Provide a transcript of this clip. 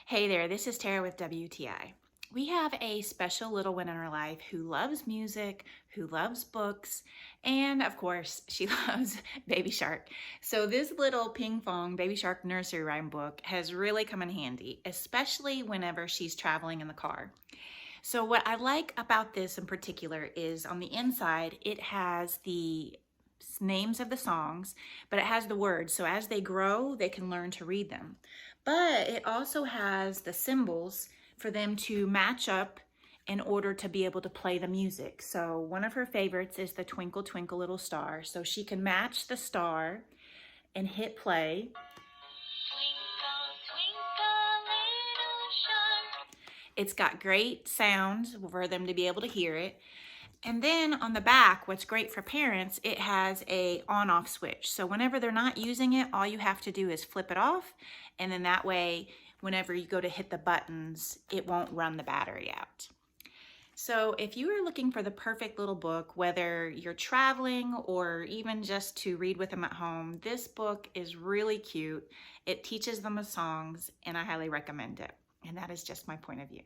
Hey there, this is Tara with WTI. We have a special little one in our life who loves music, who loves books, and of course, she loves Baby Shark. So this little Pinkfong Baby Shark nursery rhyme book has really come in handy, especially whenever she's traveling in the car. So what I like about this in particular is on the inside, it has the names of the songs, but it has the words. So as they grow, they can learn to read them. But it also has the symbols for them to match up in order to be able to play the music. So one of her favorites is the Twinkle Twinkle Little Star. So she can match the star and hit play. It's got great sounds for them to be able to hear it. And then on the back, what's great for parents, it has a on-off switch. So whenever they're not using it, all you have to do is flip it off. And then that way, whenever you go to hit the buttons, it won't run the battery out. So if you are looking for the perfect little book, whether you're traveling or even just to read with them at home, this book is really cute. It teaches them the songs, and I highly recommend it. And that is just my point of view.